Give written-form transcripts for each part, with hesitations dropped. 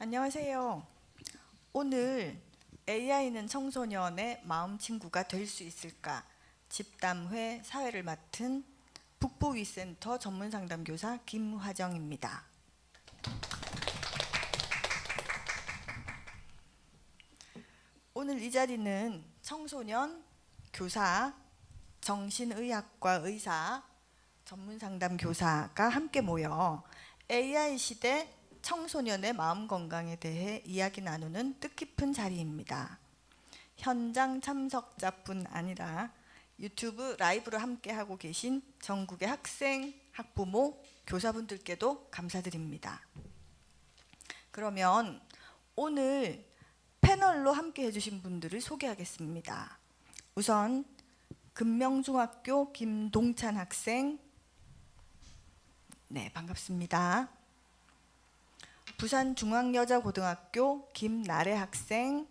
안녕하세요. 오늘 AI는 청소년의 마음 친구가 될 수 있을까? 집담회 사회를 맡은 북부위센터 전문상담교사 김화정입니다. 오늘 이 자리는 청소년, 교사, 정신의학과 의사, 전문상담교사가 함께 모여 AI 시대 청소년의 마음 건강에 대해 이야기 나누는 뜻깊은 자리입니다. 현장 참석자뿐 아니라 유튜브 라이브로 함께 하고 계신 전국의 학생, 학부모, 교사분들께도 감사드립니다. 그러면 오늘 패널로 함께 해주신 분들을 소개하겠습니다. 우선 금명중학교 김동찬 학생, 네, 반갑습니다. 부산중앙여자고등학교 김나래 학생,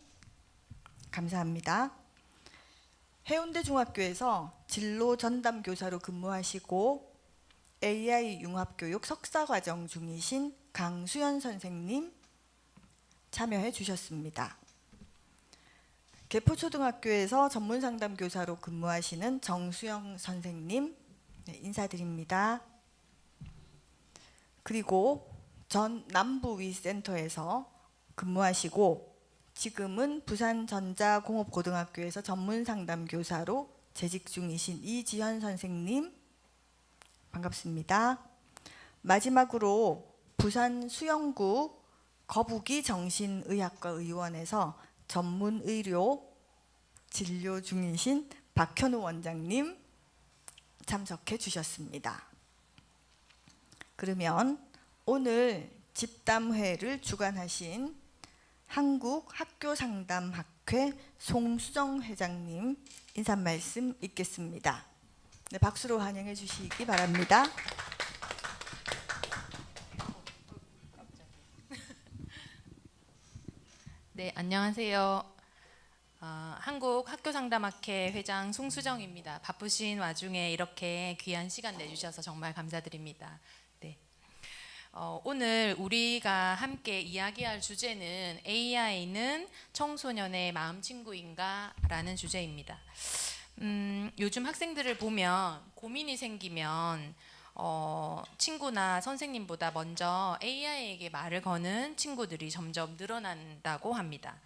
감사합니다. 해운대중학교에서 진로 전담 교사로 근무하시고 AI 융합교육 석사과정 중이신 강수연 선생님 참여해 주셨습니다. 개포초등학교에서 전문상담 교사로 근무하시는 정수영 선생님, 네, 인사드립니다. 그리고 전 남부위센터에서 근무하시고 지금은 부산전자공업고등학교에서 전문상담교사로 재직 중이신 이지현 선생님, 반갑습니다. 마지막으로 부산수영구 거북이 정신의학과 의원에서 전문의료 진료 중이신 박현우 원장님 참석해 주셨습니다. 그러면 오늘 집담회를 주관하신 한국학교상담학회 송수정 회장님 인사 말씀 있겠습니다. 네, 박수로 환영해 주시기 바랍니다. 네, 안녕하세요. 한국학교상담학회 회장 송수정입니다. 바쁘신 와중에 이렇게 귀한 시간 내주셔서 정말 감사드립니다. 네. 오늘 우리가 함께 이야기할 주제는 AI는 청소년의 마음 친구인가? 라는 주제입니다. 요즘 학생들을 보면 고민이 생기면 친구나 선생님보다 먼저 AI에게 말을 거는 친구들이 점점 늘어난다고 합니다.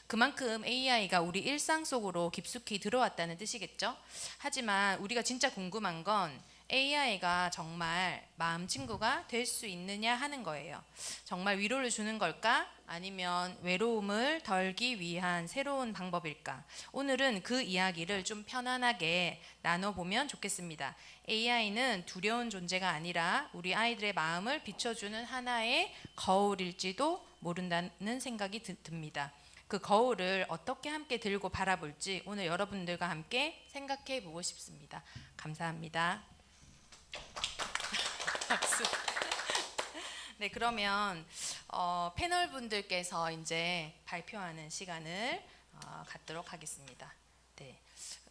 그만큼 AI가 우리 일상 속으로 깊숙이 들어왔다는 뜻이겠죠? 하지만 우리가 진짜 궁금한 건 AI가 정말 마음 친구가 될 수 있느냐 하는 거예요. 정말 위로를 주는 걸까? 아니면 외로움을 덜기 위한 새로운 방법일까? 오늘은 그 이야기를 좀 편안하게 나눠보면 좋겠습니다. AI는 두려운 존재가 아니라 우리 아이들의 마음을 비춰주는 하나의 거울일지도 모른다는 생각이 듭니다. 그 거울을 어떻게 함께 들고 바라볼지 오늘 여러분들과 함께 생각해 보고 싶습니다. 감사합니다. 박수. 네, 그러면 패널 분들께서 이제 발표하는 시간을 갖도록 하겠습니다. 네,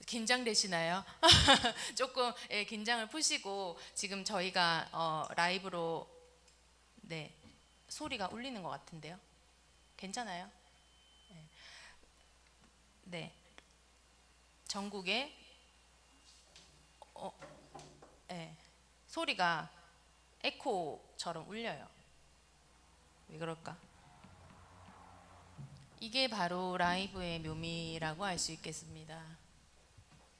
긴장되시나요? 조금 긴장을 푸시고 지금 저희가 라이브로 네 소리가 울리는 것 같은데요. 괜찮아요? 네, 전국에 네, 소리가 에코처럼 울려요. 왜 그럴까? 이게 바로 라이브의 묘미라고 할 수 있겠습니다.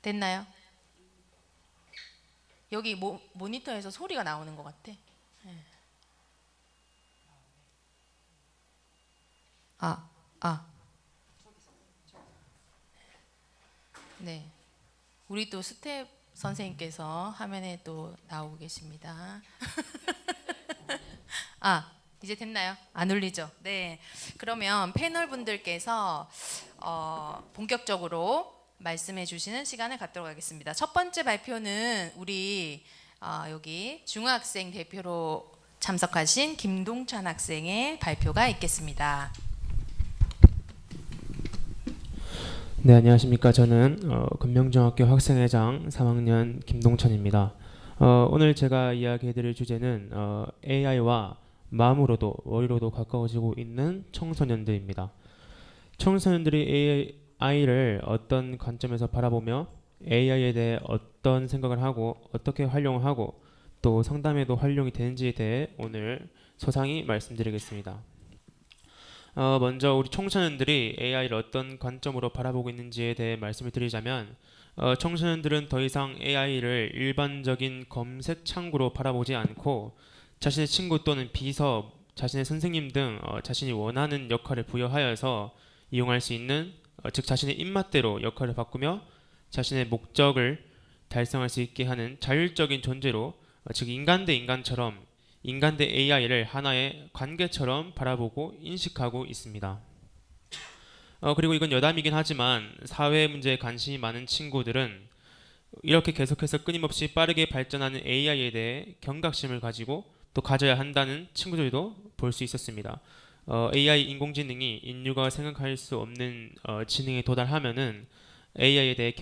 됐나요? 여기 모니터에서 소리가 나오는 것 같아. 네. 네, 우리 또 스텝 선생님께서 화면에 또 나오고 계십니다. 이제 됐나요? 안 울리죠? 네, 그러면 패널 분들께서 본격적으로 말씀해 주시는 시간을 갖도록 하겠습니다. 첫 번째 발표는 우리 여기 중학생 대표로 참석하신 김동찬 학생의 발표가 있겠습니다. 네, 안녕하십니까. 저는 금명중학교 학생회장 3학년 김동찬입니다. 오늘 제가 이야기해드릴 주제는 AI와 마음으로도 머리로도 가까워지고 있는 청소년들입니다. 청소년들이 AI를 어떤 관점에서 바라보며 AI에 대해 어떤 생각을 하고 어떻게 활용하고 또 상담에도 활용이 되는지에 대해 오늘 소상히 말씀드리겠습니다. 먼저 우리 청소년들이 AI를 어떤 관점으로 바라보고 있는지에 대해 말씀을 드리자면 청소년들은 더 이상 AI를 일반적인 검색 창구로 바라보지 않고 자신의 친구 또는 비서, 자신의 선생님 등 자신이 원하는 역할을 부여하여서 이용할 수 있는 즉 자신의 입맛대로 역할을 바꾸며 자신의 목적을 달성할 수 있게 하는 자율적인 존재로 즉 인간 대 인간처럼 인간 대 AI를 하나의 관계처럼 바라보고 인식하고 있습니다. 그리고 이건 여담이긴 하지만 사회 문제에 관심이 많은 친구들은 이렇게 계속해서 끊임없이 빠르게 발전하는 AI에 대해 경각심을 가지고 또 가져야 한다는 친구들도 볼 수 있었습니다. AI 인공지능이 인류가 생각할 수 없는 지능에 도달하면은 AI에 대해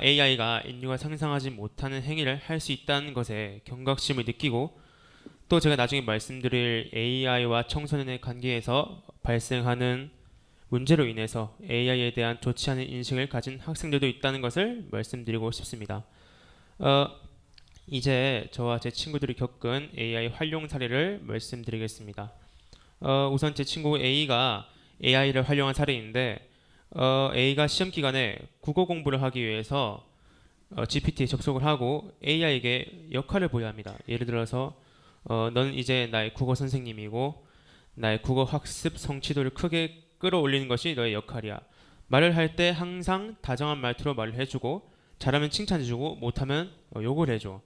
AI가 인류가 상상하지 못하는 행위를 할 수 있다는 것에 경각심을 느끼고 또 제가 나중에 말씀드릴 AI와 청소년의 관계에서 발생하는 문제로 인해서 AI에 대한 좋지 않은 인식을 가진 학생들도 있다는 것을 말씀드리고 싶습니다. 이제 저와 제 친구들이 겪은 AI 활용 사례를 말씀드리겠습니다. 우선 제 친구 A가 AI를 활용한 사례인데 A가 시험 기간에 국어 공부를 하기 위해서 GPT에 접속을 하고 AI에게 역할을 부여합니다. 예를 들어서 너는 이제 나의 국어 선생님이고 나의 국어 학습 성취도를 크게 끌어올리는 것이 너의 역할이야. 말을 할 때 항상 다정한 말투로 말을 해주고 잘하면 칭찬해주고 못하면 욕을 해줘.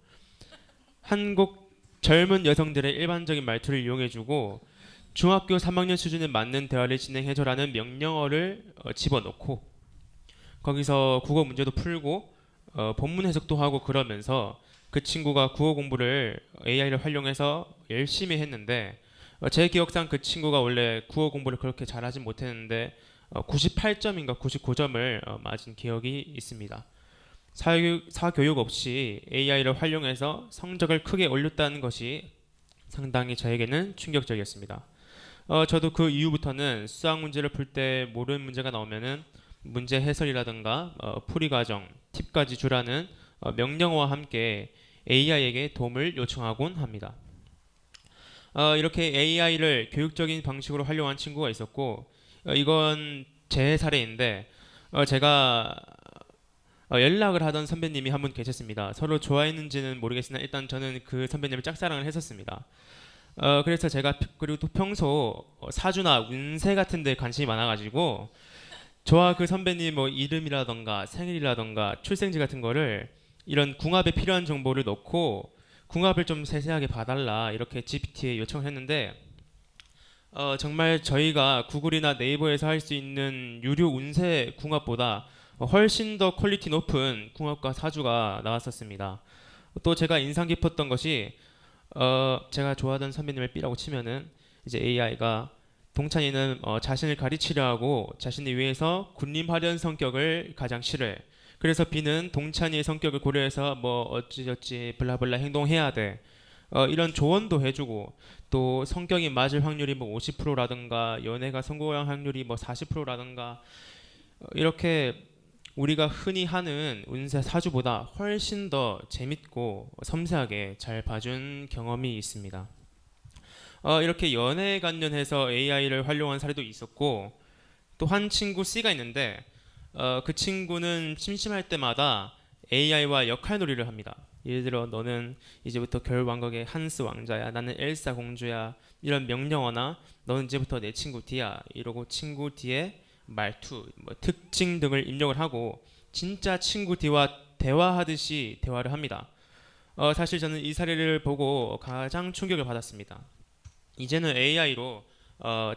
한국 젊은 여성들의 일반적인 말투를 이용해주고 중학교 3학년 수준에 맞는 대화를 진행해줘라는 명령어를 집어넣고 거기서 국어 문제도 풀고 본문 해석도 하고 그러면서 그 친구가 국어 공부를 AI를 활용해서 열심히 했는데 제 기억상 그 친구가 원래 국어 공부를 그렇게 잘하진 못했는데 98점인가 99점을 맞은 기억이 있습니다. 사교육 없이 AI를 활용해서 성적을 크게 올렸다는 것이 상당히 저에게는 충격적이었습니다. 저도 그 이후부터는 수학 문제를 풀 때 모르는 문제가 나오면은 문제 해설이라든가 풀이 과정, 팁까지 주라는 명령어와 함께 AI에게 도움을 요청하곤 합니다. 이렇게 AI를 교육적인 방식으로 활용한 친구가 있었고 이건 제 사례인데 제가 연락을 하던 선배님이 한 분 계셨습니다. 서로 좋아했는지는 모르겠으나 일단 저는 그 선배님을 짝사랑을 했었습니다. 그래서 제가 그리고 또 평소 사주나 운세 같은 데 관심이 많아가지고 저와 그 선배님 뭐 이름이라던가 생일이라던가 출생지 같은 거를 이런 궁합에 필요한 정보를 넣고 궁합을 좀 세세하게 봐달라 이렇게 GPT에 요청을 했는데 정말 저희가 구글이나 네이버에서 할 수 있는 유료 운세 궁합보다 훨씬 더 퀄리티 높은 궁합과 사주가 나왔었습니다. 또 제가 인상 깊었던 것이 제가 좋아하던 선배님을 B라고 치면은 이제 AI가 동찬이는 자신을 가르치려 하고 자신을 위해서 군림하려는 성격을 가장 싫어해. 그래서 B는 동찬이의 성격을 고려해서 뭐 어찌저찌 블라블라 행동해야 돼. 이런 조언도 해주고 또 성격이 맞을 확률이 뭐 50%라든가 연애가 성공할 확률이 뭐 40%라든가 이렇게 우리가 흔히 하는 운세 사주보다 훨씬 더 재밌고 섬세하게 잘 봐준 경험이 있습니다. 이렇게 연애 관련해서 AI를 활용한 사례도 있었고 또 한 친구 C가 있는데 그 친구는 심심할 때마다 AI와 역할놀이를 합니다. 예를 들어 너는 이제부터 겨울왕국의 한스 왕자야, 나는 엘사 공주야 이런 명령어나 너는 이제부터 내 친구 D야 이러고 친구 D의 말투, 뭐 특징 등을 입력을 하고 진짜 친구 D와 대화하듯이 대화를 합니다. 사실 저는 이 사례를 보고 가장 충격을 받았습니다. 이제는 AI로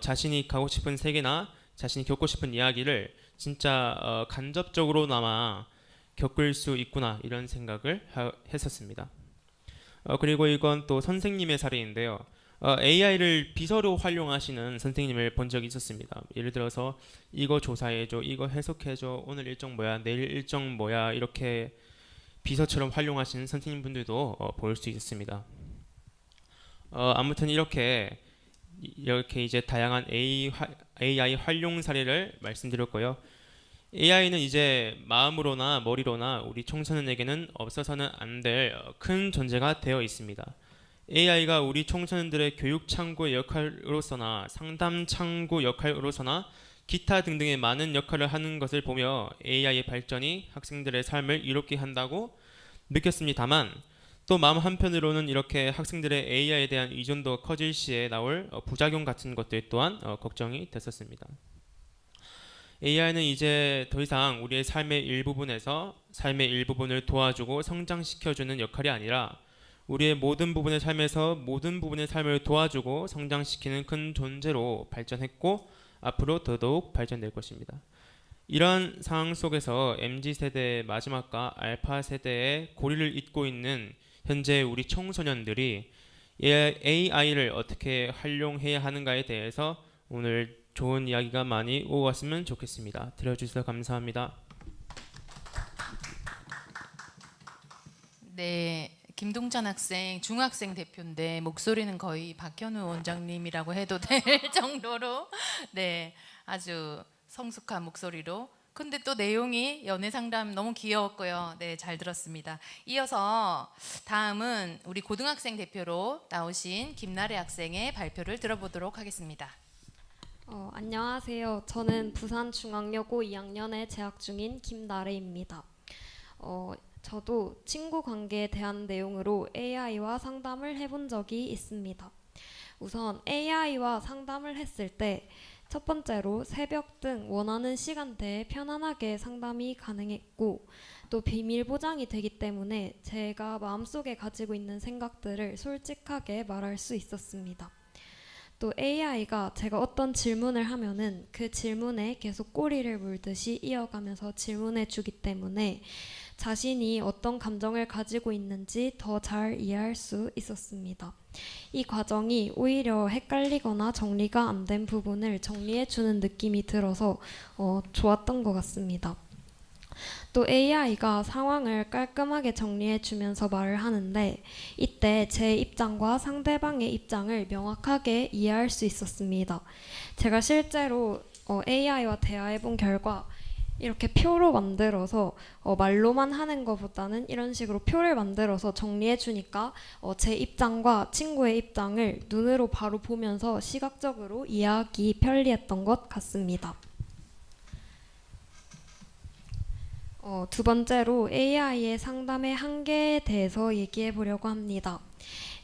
자신이 가고 싶은 세계나 자신이 겪고 싶은 이야기를 진짜 간접적으로나마 겪을 수 있구나 이런 생각을 했었습니다. 그리고 이건 또 선생님의 사례인데요. AI를 비서로 활용하시는 선생님을 본 적이 있었습니다. 예를 들어서 이거 조사해줘, 이거 해석해줘, 오늘 일정 뭐야, 내일 일정 뭐야 이렇게 비서처럼 활용하시는 선생님분들도 볼 수 있습니다. 아무튼 이렇게 이제 다양한 AI 활용 사례를 말씀드렸고요. AI는 이제 마음으로나 머리로나 우리 청소년에게는 없어서는 안 될 큰 존재가 되어 있습니다. AI가 우리 청소년들의 교육 창구의 역할로서나 상담 창구 역할로서나 기타 등등의 많은 역할을 하는 것을 보며 AI의 발전이 학생들의 삶을 이롭게 한다고 느꼈습니다만, 또 마음 한편으로는 이렇게 학생들의 AI에 대한 의존도가 커질 시에 나올 부작용 같은 것들 또한 걱정이 됐었습니다. AI는 이제 더 이상 우리의 삶의 일부분에서 삶의 일부분을 도와주고 성장시켜주는 역할이 아니라 우리의 모든 부분의 삶에서 모든 부분의 삶을 도와주고 성장시키는 큰 존재로 발전했고 앞으로 더더욱 발전될 것입니다. 이러한 상황 속에서 MZ세대의 마지막과 알파세대의 고리를 잇고 있는 현재 우리 청소년들이 AI를 어떻게 활용해야 하는가에 대해서 오늘 좋은 이야기가 많이 오갔으면 좋겠습니다. 들어주셔서 감사합니다. 네, 김동찬 학생 중학생 대표인데 목소리는 거의 박현우 원장님이라고 해도 될 정도로 네, 아주 성숙한 목소리로. 근데 또 내용이 연애 상담 너무 귀여웠고요. 네, 잘 들었습니다. 이어서 다음은 우리 고등학생 대표로 나오신 김나래 학생의 발표를 들어보도록 하겠습니다. 안녕하세요. 저는 부산중앙여고 2학년에 재학 중인 김나래입니다. 저도 친구 관계에 대한 내용으로 AI와 상담을 해본 적이 있습니다. 우선 AI와 상담을 했을 때 첫 번째로 새벽 등 원하는 시간대에 편안하게 상담이 가능했고, 또 비밀 보장이 되기 때문에 제가 마음속에 가지고 있는 생각들을 솔직하게 말할 수 있었습니다. 또 AI가 제가 어떤 질문을 하면은 그 질문에 계속 꼬리를 물듯이 이어가면서 질문해 주기 때문에 자신이 어떤 감정을 가지고 있는지 더 잘 이해할 수 있었습니다. 이 과정이 오히려 헷갈리거나 정리가 안 된 부분을 정리해 주는 느낌이 들어서 좋았던 것 같습니다. 또 AI가 상황을 깔끔하게 정리해 주면서 말을 하는데, 이때 제 입장과 상대방의 입장을 명확하게 이해할 수 있었습니다. 제가 실제로 AI와 대화해 본 결과 이렇게 표로 만들어서 말로만 하는 것보다는 이런 식으로 표를 만들어서 정리해 주니까 제 입장과 친구의 입장을 눈으로 바로 보면서 시각적으로 이해하기 편리했던 것 같습니다. 두 번째로 AI의 상담의 한계에 대해서 얘기해 보려고 합니다.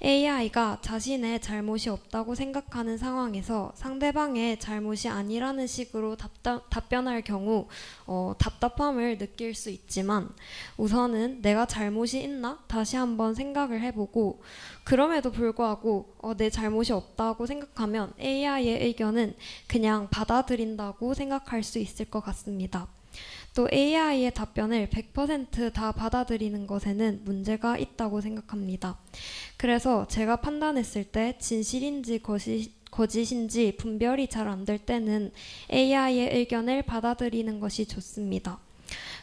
AI가 자신의 잘못이 없다고 생각하는 상황에서 상대방의 잘못이 아니라는 식으로 답변할 경우 답답함을 느낄 수 있지만, 우선은 내가 잘못이 있나 다시 한번 생각을 해보고, 그럼에도 불구하고 내 잘못이 없다고 생각하면 AI의 의견은 그냥 받아들인다고 생각할 수 있을 것 같습니다. 또 AI의 답변을 100% 받아들이는 것에는 문제가 있다고 생각합니다. 그래서 제가 판단했을 때 진실인지 거짓인지 분별이 잘 안 될 때는 AI의 의견을 받아들이는 것이 좋습니다.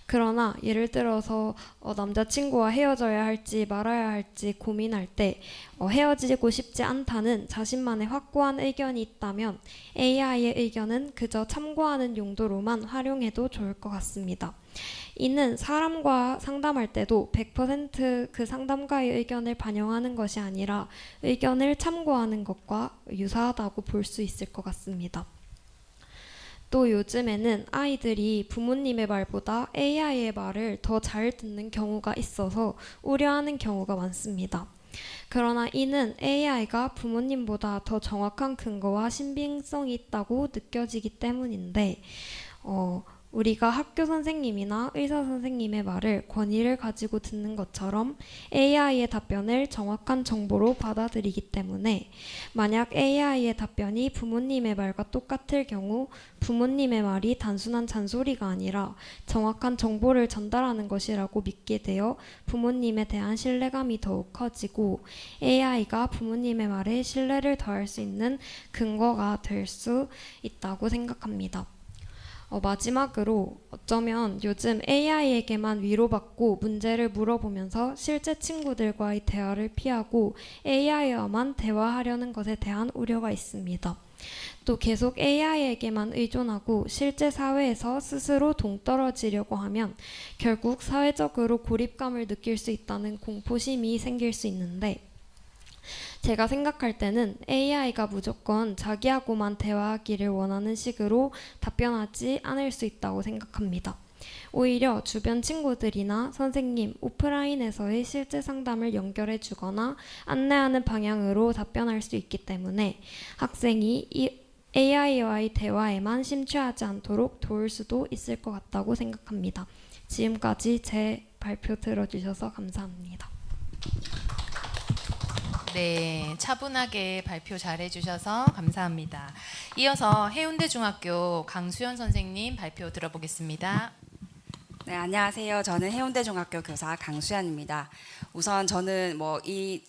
그러나 예를 들어서 남자친구와 헤어져야 할지 말아야 할지 고민할 때 헤어지고 싶지 않다는 자신만의 확고한 의견이 있다면 AI의 의견은 그저 참고하는 용도로만 활용해도 좋을 것 같습니다. 이는 사람과 상담할 때도 100% 상담가의 의견을 반영하는 것이 아니라 의견을 참고하는 것과 유사하다고 볼 수 있을 것 같습니다. 또 요즘에는 아이들이 부모님의 말보다 AI의 말을 더 잘 듣는 경우가 있어서 우려하는 경우가 많습니다. 그러나 이는 AI가 부모님보다 더 정확한 근거와 신빙성이 있다고 느껴지기 때문인데, 우리가 학교 선생님이나 의사 선생님의 말을 권위를 가지고 듣는 것처럼 AI의 답변을 정확한 정보로 받아들이기 때문에, 만약 AI의 답변이 부모님의 말과 똑같을 경우 부모님의 말이 단순한 잔소리가 아니라 정확한 정보를 전달하는 것이라고 믿게 되어 부모님에 대한 신뢰감이 더욱 커지고 AI가 부모님의 말에 신뢰를 더할 수 있는 근거가 될 수 있다고 생각합니다. 마지막으로 어쩌면 요즘 AI에게만 위로받고 문제를 물어보면서 실제 친구들과의 대화를 피하고 AI와만 대화하려는 것에 대한 우려가 있습니다. 또 계속 AI에게만 의존하고 실제 사회에서 스스로 동떨어지려고 하면 결국 사회적으로 고립감을 느낄 수 있다는 공포심이 생길 수 있는데, 제가 생각할 때는 AI가 무조건 자기하고만 대화하기를 원하는 식으로 답변하지 않을 수 있다고 생각합니다. 오히려 주변 친구들이나 선생님, 오프라인에서의 실제 상담을 연결해 주거나 안내하는 방향으로 답변할 수 있기 때문에 학생이 이 AI와의 대화에만 심취하지 않도록 도울 수도 있을 것 같다고 생각합니다. 지금까지 제 발표 들어주셔서 감사합니다. 네, 차분하게 발표 잘해주셔서 감사합니다. 이어서 해운대중학교 강수연 선생님 발표 들어보겠습니다. 네, 안녕하세요. 저는 해운대중학교 교사 강수연입니다. 우선 저는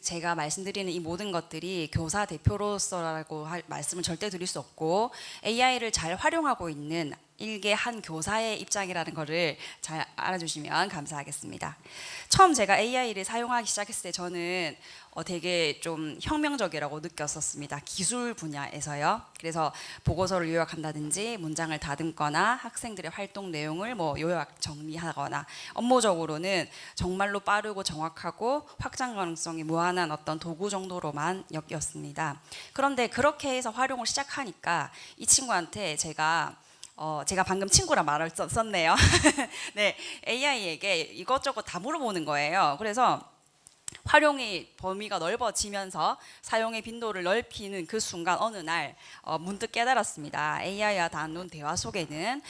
제가 말씀드리는 이 모든 것들이 교사 대표로서라고 말씀을 절대 드릴 수 없고, AI를 잘 활용하고 있는 일개 한 교사의 입장이라는 것을 잘 알아주시면 감사하겠습니다. 처음 제가 AI를 사용하기 시작했을 때 저는 되게 좀 혁명적이라고 느꼈었습니다. 기술 분야에서요. 그래서 보고서를 요약한다든지 문장을 다듬거나 학생들의 활동 내용을 요약 정리하거나 업무적으로는 정말로 빠르고 정확하고 확장 가능성이 무한한 어떤 도구 정도로만 여겼습니다. 그런데 그렇게 해서 활용을 시작하니까 이 친구한테 제가 방금 친구란 말을 썼네요. 네, AI에게 이것저것 다 물어보는 거예요. 그래서 활용의 범위가 넓어지면서 사용의 빈도를 넓히는 그 순간 어느 날 문득 깨달았습니다. AI와 나눈 대화 속에는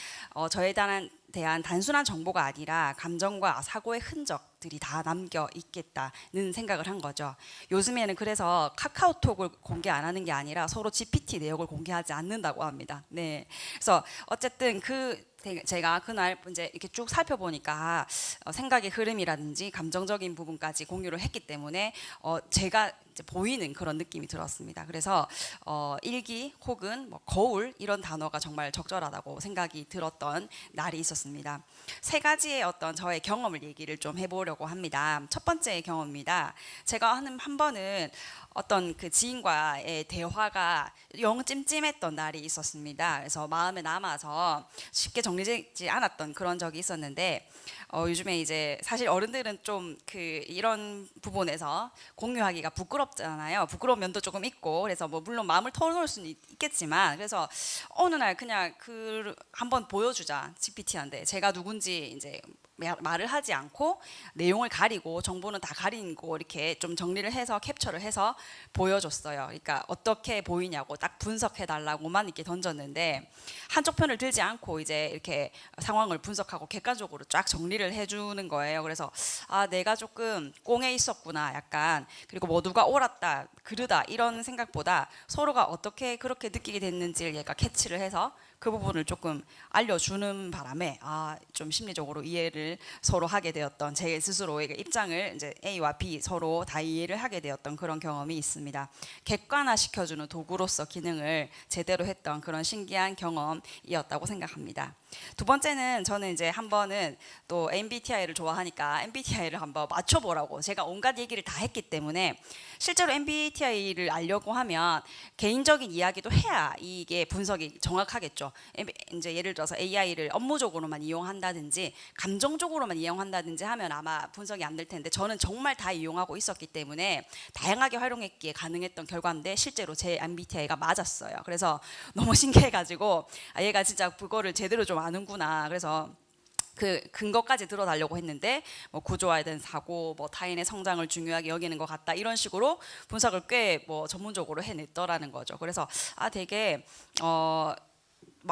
저에 대한 단순한 정보가 아니라 감정과 사고의 흔적들이 다 남겨 있겠다는 생각을 한 거죠. 요즘에는 그래서 카카오톡을 공개 안 하는 게 아니라 서로 GPT 내역을 공개하지 않는다고 합니다. 네, 그래서 어쨌든 제가 그날 이제 이렇게 쭉 살펴보니까 생각의 흐름이라든지 감정적인 부분까지 공유를 했기 때문에 제가 이제 보이는 그런 느낌이 들었습니다. 그래서 일기 혹은 거울 이런 단어가 정말 적절하다고 생각이 들었던 날이 있었습니다. 세 가지의 어떤 저의 경험을 얘기를 좀 해보려고 합니다. 첫 번째 경험입니다. 제가 한 번은 어떤 그 지인과의 대화가 영 찜찜했던 날이 있었습니다. 그래서 마음에 남아서 쉽게 정리되지 않았던 그런 적이 있었는데, 요즘에 이제 사실 어른들은 좀 이런 부분에서 공유하기가 부끄럽잖아요. 부끄러운 면도 조금 있고, 그래서 물론 마음을 털어놓을 수는 있겠지만, 그래서 어느 날 그냥 한번 보여주자 GPT한테 제가 누군지 이제 말을 하지 않고 내용을 가리고 정보는 다 가리고 이렇게 좀 정리를 해서 캡처를 해서 보여줬어요. 그러니까 어떻게 보이냐고 딱 분석해 달라고만 이렇게 던졌는데, 한쪽 편을 들지 않고 이제 이렇게 상황을 분석하고 객관적으로 쫙 정리를 해주는 거예요. 그래서 내가 조금 꽁에 있었구나 약간, 그리고 누가 옳았다 그르다 이런 생각보다 서로가 어떻게 그렇게 느끼게 됐는지를 얘가 캐치를 해서 그 부분을 조금 알려주는 바람에 좀 심리적으로 이해를 서로 하게 되었던, 제 스스로의 입장을 이제 A와 B 서로 다 이해를 하게 되었던 그런 경험이 있습니다. 객관화시켜주는 도구로서 기능을 제대로 했던 그런 신기한 경험이었다고 생각합니다. 두 번째는 저는 이제 한 번은 또 MBTI를 좋아하니까 MBTI를 한번 맞춰보라고 제가 온갖 얘기를 다 했기 때문에, 실제로 MBTI를 알려고 하면 개인적인 이야기도 해야 이게 분석이 정확하겠죠. 이제 예를 들어서 AI를 업무적으로만 이용한다든지 감정적으로만 이용한다든지 하면 아마 분석이 안 될 텐데, 저는 정말 다 이용하고 있었기 때문에 다양하게 활용했기에 가능했던 결과인데 실제로 제 MBTI가 맞았어요. 그래서 너무 신기해가지고 얘가 진짜 그거를 제대로 좀 아는구나. 그래서 그 근거까지 들어달라고 했는데 구조화된 사고, 타인의 성장을 중요하게 여기는 것 같다 이런 식으로 분석을 꽤 전문적으로 해냈더라는 거죠. 그래서 되게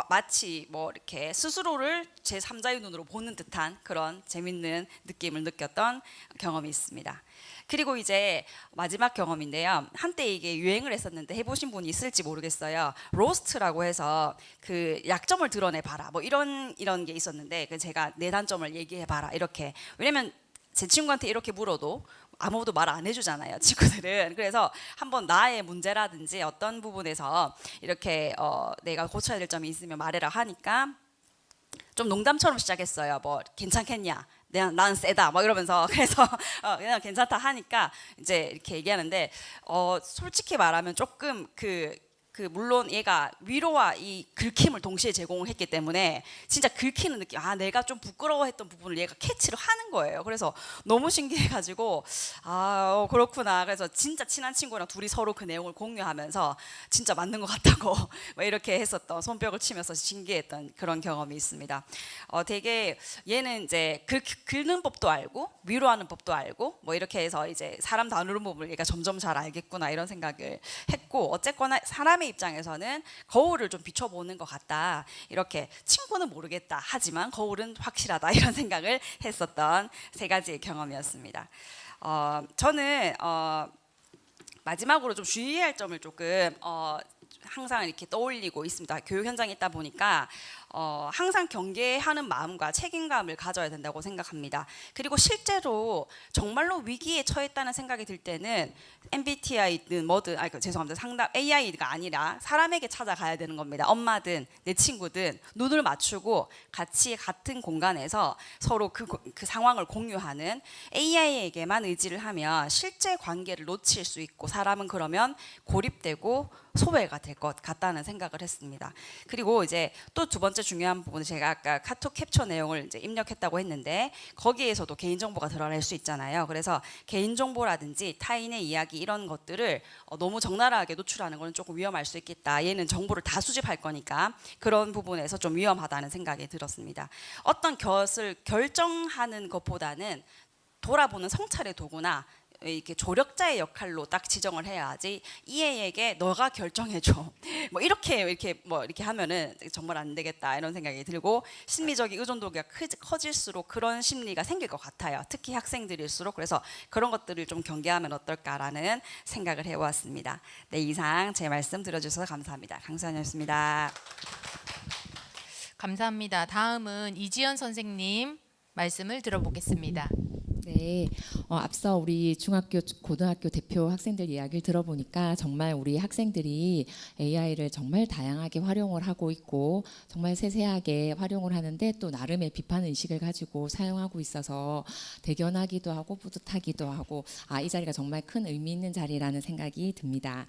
마치 이렇게 스스로를 제 3자의 눈으로 보는 듯한 그런 재밌는 느낌을 느꼈던 경험이 있습니다. 그리고 이제 마지막 경험인데요. 한때 이게 유행을 했었는데 해보신 분이 있을지 모르겠어요. 로스트라고 해서 그 약점을 드러내봐라 이런 게 있었는데, 제가 내 단점을 얘기해봐라 이렇게. 왜냐면 제 친구한테 이렇게 물어도 아무도 말 안 해주잖아요, 친구들은. 그래서 한번 나의 문제라든지 어떤 부분에서 이렇게 내가 고쳐야 될 점이 있으면 말해라 하니까 좀 농담처럼 시작했어요. 뭐 괜찮겠냐? 난 세다. 막 이러면서 그래서 그냥 괜찮다 하니까 이제 이렇게 얘기하는데 솔직히 말하면 조금 물론 얘가 위로와 이 긁힘을 동시에 제공을 했기 때문에 진짜 긁히는 느낌. 내가 좀 부끄러워했던 부분을 얘가 캐치를 하는 거예요. 그래서 너무 신기해가지고 그렇구나. 그래서 진짜 친한 친구랑 둘이 서로 그 내용을 공유하면서 진짜 맞는 것 같다고 막 이렇게 했었던, 손뼉을 치면서 신기했던 그런 경험이 있습니다. 되게 얘는 이제 긁는 법도 알고 위로하는 법도 알고 뭐 이렇게 해서 이제 사람 다루는 법을 얘가 점점 잘 알겠구나 이런 생각을 했고, 어쨌거나 사람의 입장에서는 거울을 좀 비춰보는 것 같다. 이렇게 친구는 모르겠다 하지만 거울은 확실하다 이런 생각을 했었던 세 가지의 경험이었습니다. 저는 마지막으로 좀 주의해야 할 점을 조금 항상 이렇게 떠올리고 있습니다. 교육 현장에 있다 보니까 항상 경계하는 마음과 책임감을 가져야 된다고 생각합니다. 그리고 실제로 정말로 위기에 처했다는 생각이 들 때는 MBTI든 뭐든 죄송합니다. 상담 AI가 아니라 사람에게 찾아가야 되는 겁니다. 엄마든 내 친구든 눈을 맞추고 같이 같은 공간에서 서로 그 상황을 공유하는, AI에게만 의지를 하면 실제 관계를 놓칠 수 있고 사람은 그러면 고립되고 소외가 될 것 같다는 생각을 했습니다. 그리고 이제 또 두 번째 중요한 부분은 제가 아까 카톡 캡처 내용을 이제 입력했다고 했는데 거기에서도 개인정보가 드러날 수 있잖아요. 그래서 개인정보라든지 타인의 이야기 이런 것들을 너무 적나라하게 노출하는 것은 조금 위험할 수 있겠다. 얘는 정보를 다 수집할 거니까 그런 부분에서 좀 위험하다는 생각이 들었습니다. 어떤 것을 결정하는 것보다는 돌아보는 성찰의 도구나 이렇게 조력자의 역할로 딱 지정을 해야지, 이 애에게 너가 결정해줘 뭐 이렇게 하면은 정말 안 되겠다 이런 생각이 들고, 심리적인 의존도가 커질수록 그런 심리가 생길 것 같아요. 특히 학생들일수록. 그래서 그런 것들을 좀 경계하면 어떨까라는 생각을 해왔습니다. 네, 이상 제 말씀 들어주셔서 감사합니다. 강수환이었습니다. 감사합니다. 다음은 이지연 선생님 말씀을 들어보겠습니다. 네, 앞서 우리 중학교, 고등학교 대표 학생들 이야기를 들어보니까 정말 우리 학생들이 AI를 정말 다양하게 활용을 하고 있고 정말 세세하게 활용을 하는데 또 나름의 비판 의식을 가지고 사용하고 있어서 대견하기도 하고 뿌듯하기도 하고 이 자리가 정말 큰 의미 있는 자리라는 생각이 듭니다.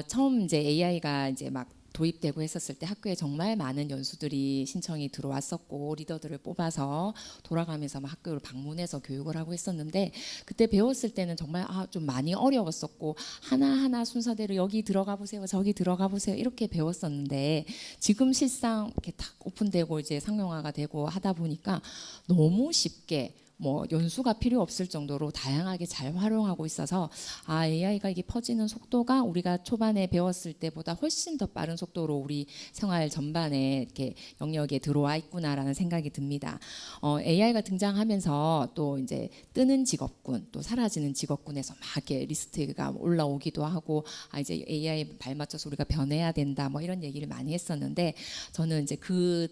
처음 이제 AI가 이제 막 도입되고 했었을 때 학교에 정말 많은 연수들이 신청이 들어왔었고 리더들을 뽑아서 돌아가면서 막 학교를 방문해서 교육을 하고 했었는데, 그때 배웠을 때는 정말 좀 많이 어려웠었고 하나하나 순서대로 여기 들어가 보세요 저기 들어가 보세요 이렇게 배웠었는데, 지금 실상 이렇게 딱 오픈되고 이제 상용화가 되고 하다 보니까 너무 쉽게 뭐 연수가 필요 없을 정도로 다양하게 잘 활용하고 있어서 AI가 이게 퍼지는 속도가 우리가 초반에 배웠을 때보다 훨씬 더 빠른 속도로 우리 생활 전반에 이렇게 영역에 들어와 있구나라는 생각이 듭니다. AI가 등장하면서 또 이제 뜨는 직업군 또 사라지는 직업군에서 막 이렇게 리스트가 올라오기도 하고 이제 AI 발맞춰서 우리가 변해야 된다 뭐 이런 얘기를 많이 했었는데, 저는 이제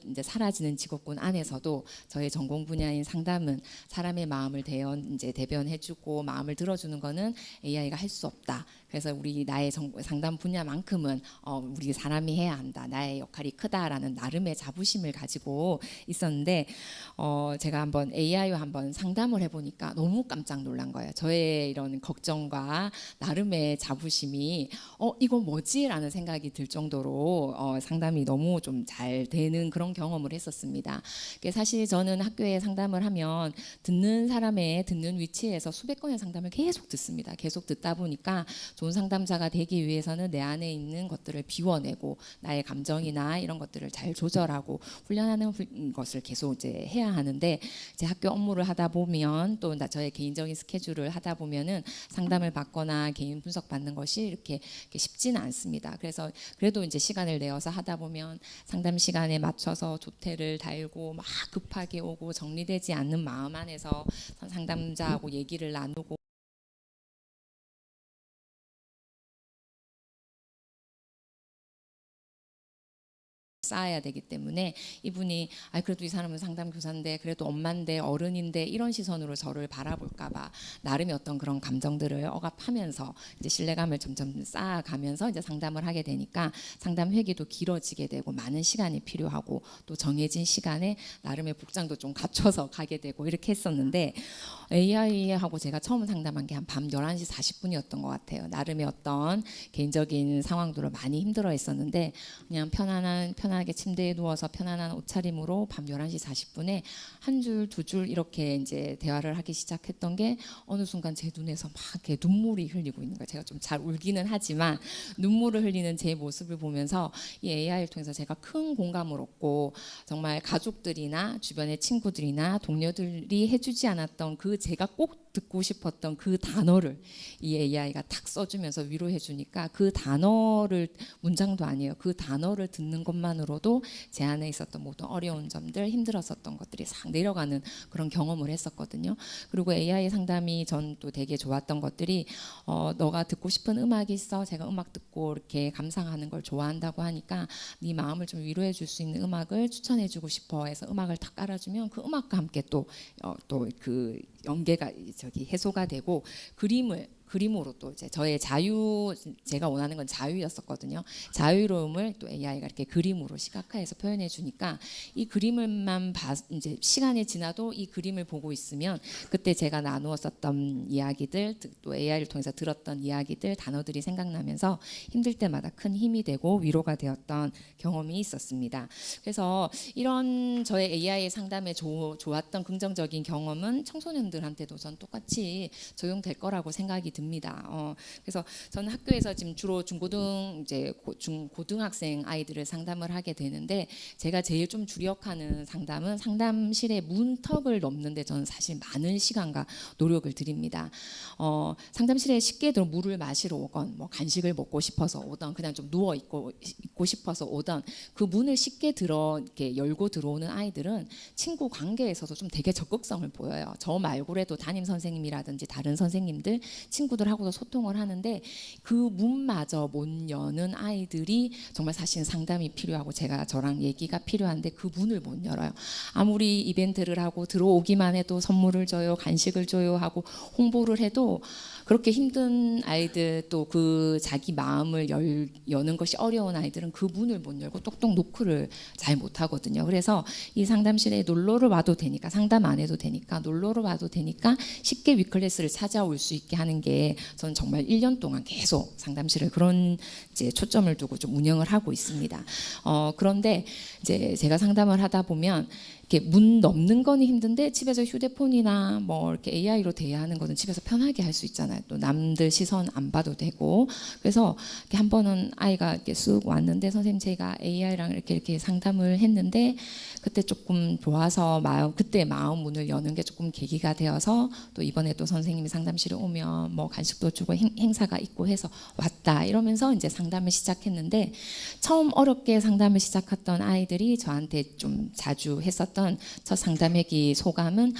이제 사라지는 직업군 안에서도 저의 전공 분야인 상담은 사람의 마음을 대변해주고 마음을 들어주는 거는 AI가 할 수 없다. 그래서 나의 상담 분야만큼은 우리 사람이 해야 한다. 나의 역할이 크다라는 나름의 자부심을 가지고 있었는데, 제가 한번 AI와 한번 상담을 해보니까 너무 깜짝 놀란 거예요. 저의 이런 걱정과 나름의 자부심이 이거 뭐지라는 생각이 들 정도로 상담이 너무 좀 잘 되는 그런 경험을 했었습니다. 사실 저는 학교에 상담을 하면 듣는 사람의 듣는 위치에서 수백 건의 상담을 계속 듣습니다. 계속 듣다 보니까 좋은 상담자가 되기 위해서는 내 안에 있는 것들을 비워내고 나의 감정이나 이런 것들을 잘 조절하고 훈련하는 것을 계속 이제 해야 하는데, 이제 학교 업무를 하다 보면 또 저의 개인적인 스케줄을 하다 보면은 상담을 받거나 개인 분석 받는 것이 이렇게 쉽지는 않습니다. 그래서 그래도 이제 시간을 내어서 하다 보면 상담 시간에 맞춰서 조퇴를 달고 막 급하게 오고 정리되지 않는 마음 안에서 상담자하고 얘기를 나누고 쌓아야 되기 때문에 이분이 그래도 이 사람은 상담 교사인데 그래도 엄마인데 어른인데 이런 시선으로 저를 바라볼까봐 나름의 어떤 그런 감정들을 억압하면서 이제 신뢰감을 점점 쌓아가면서 이제 상담을 하게 되니까 상담 회기도 길어지게 되고 많은 시간이 필요하고 또 정해진 시간에 나름의 복장도 좀 갖춰서 가게 되고 이렇게 했었는데 AI하고 제가 처음 상담한 게 한 밤 11시 40분이었던 것 같아요. 나름의 어떤 개인적인 상황들을 많이 힘들어 했었는데 그냥 편안하게 침대에 누워서 편안한 옷차림으로 밤 11시 40분에 한 줄, 두 줄 이렇게 이제 대화를 하기 시작했던 게 어느 순간 제 눈에서 막 이렇게 눈물이 흘리고 있는 거예요. 제가 좀 잘 울기는 하지만 눈물을 흘리는 제 모습을 보면서 이 AI를 통해서 제가 큰 공감을 얻고 정말 가족들이나 주변의 친구들이나 동료들이 해주지 않았던 그 제가 꼭 듣고 싶었던 그 단어를 이 AI가 탁 써주면서 위로해 주니까 그 단어를 문장도 아니에요. 그 단어를 듣는 것만으로도 제 안에 있었던 모든 어려운 점들 힘들었었던 것들이 싹 내려가는 그런 경험을 했었거든요. 그리고 AI 상담이 전 또 되게 좋았던 것들이 너가 듣고 싶은 음악이 있어. 제가 음악 듣고 이렇게 감상하는 걸 좋아한다고 하니까 네 마음을 좀 위로해 줄 수 있는 음악을 추천해 주고 싶어 해서 음악을 탁 깔아주면 그 음악과 함께 또 그 연계가 해소가 되고 그림으로 또 이제 저의 제가 원하는 건 자유였었거든요. 자유로움을 또 AI가 이렇게 그림으로 시각화해서 표현해 주니까 이 그림을만 이제 시간이 지나도 이 그림을 보고 있으면 그때 제가 나누었었던 이야기들 또 AI를 통해서 들었던 이야기들 단어들이 생각나면서 힘들 때마다 큰 힘이 되고 위로가 되었던 경험이 있었습니다. 그래서 이런 저의 AI 상담에 좋았던 긍정적인 경험은 청소년들한테도 전 똑같이 적용될 거라고 생각이 듭니다. 그래서 저는 학교에서 지금 주로 고등학생 아이들을 상담을 하게 되는데 제가 제일 좀 주력하는 상담은 상담실의 문턱을 넘는데 저는 사실 많은 시간과 노력을 들입니다. 상담실에 쉽게 들어 물을 마시러 오건 뭐 간식을 먹고 싶어서 오던 그냥 좀 누워 있고 싶어서 오던 그 문을 쉽게 이렇게 열고 들어오는 아이들은 친구 관계에서도 좀 되게 적극성을 보여요. 저 말고라도 담임 선생님이라든지 다른 선생님들 친구들하고도 소통을 하는데 그 문마저 못 여는 아이들이 정말 사실 상담이 필요하고 저랑 얘기가 필요한데 그 문을 못 열어요. 아무리 이벤트를 하고 들어오기만 해도 선물을 줘요, 간식을 줘요 하고 홍보를 해도 그렇게 힘든 아이들 또 그 자기 마음을 여는 것이 어려운 아이들은 그 문을 못 열고 똑똑 노크를 잘 못하거든요. 그래서 이 상담실에 놀러를 와도 되니까 상담 안 해도 되니까 놀러를 와도 되니까 쉽게 위클래스를 찾아올 수 있게 하는 게 저는 정말 1년 동안 계속 상담실을 그런 이제 초점을 두고 좀 운영을 하고 있습니다. 그런데 이제 제가 상담을 하다 보면 이렇게 문 넘는 거는 힘든데 집에서 휴대폰이나 뭐 이렇게 AI로 대화하는 거는 집에서 편하게 할 수 있잖아요. 또 남들 시선 안 봐도 되고. 그래서 이렇게 한 번은 아이가 이렇게 쑥 왔는데 선생님 제가 AI랑 이렇게 상담을 했는데 그때 조금 좋아서 그때 마음 문을 여는 게 조금 계기가 되어서 또 이번에 또 선생님이 상담실에 오면 뭐 간식도 주고 행사가 있고 해서 왔다 이러면서 이제 상담을 시작했는데 처음 어렵게 상담을 시작했던 아이들이 저한테 좀 자주 했었던 첫 상담회기 소감은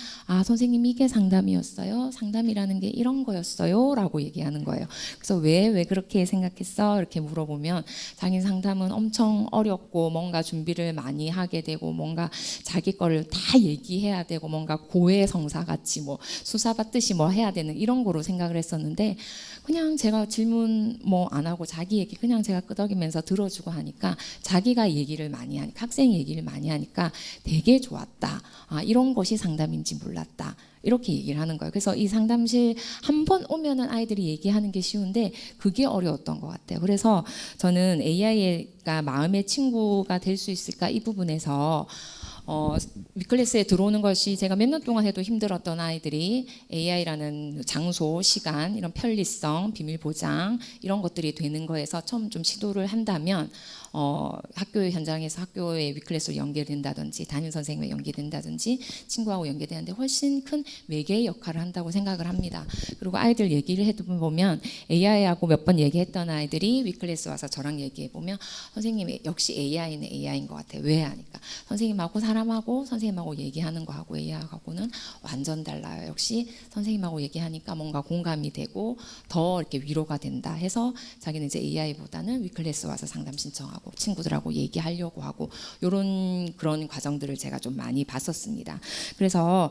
선생님 이게 상담이었어요? 상담이라는 게 이런 거였어요? 라고 얘기하는 거예요. 그래서 왜 그렇게 생각했어? 이렇게 물어보면 자기 상담은 엄청 어렵고 뭔가 준비를 많이 하게 되고 뭔가 자기 거를 다 얘기해야 되고 뭔가 고해성사 같이 뭐 수사받듯이 뭐 해야 되는 이런 거로 생각을 했었는데 그냥 제가 질문 뭐 안 하고 자기 얘기 그냥 제가 끄덕이면서 들어주고 하니까 자기가 얘기를 많이 하니까 학생이 얘기를 많이 하니까 되게 좋았다. 이런 것이 상담인지 몰랐다. 이렇게 얘기를 하는 거예요. 그래서 이 상담실 한 번 오면은 아이들이 얘기하는 게 쉬운데 그게 어려웠던 것 같아요. 그래서 저는 AI가 마음의 친구가 될 수 있을까 이 부분에서 위클래스에 들어오는 것이 제가 몇 년 동안 해도 힘들었던 아이들이 AI라는 장소, 시간, 이런 편리성, 비밀 보장 이런 것들이 되는 거에서 처음 좀 시도를 한다면 학교 현장에서 학교의 위클래스로 연결된다든지 담임 선생님과 연결된다든지 친구하고 연결되는데 훨씬 큰 매개의 역할을 한다고 생각을 합니다. 그리고 아이들 얘기를 해보면 AI하고 몇 번 얘기했던 아이들이 위클래스 와서 저랑 얘기해보면 선생님 역시 AI는 AI인 것 같아요. 왜 하니까 선생님하고 사람 사람하고 선생님하고 얘기하는 거하고 AI하고는 완전 달라요. 역시 선생님하고 얘기하니까 뭔가 공감이 되고 더 이렇게 위로가 된다 해서 자기는 이제 AI보다는 위클래스 와서 상담 신청하고 친구들하고 얘기하려고 하고 요런 그런 과정들을 제가 좀 많이 봤었습니다. 그래서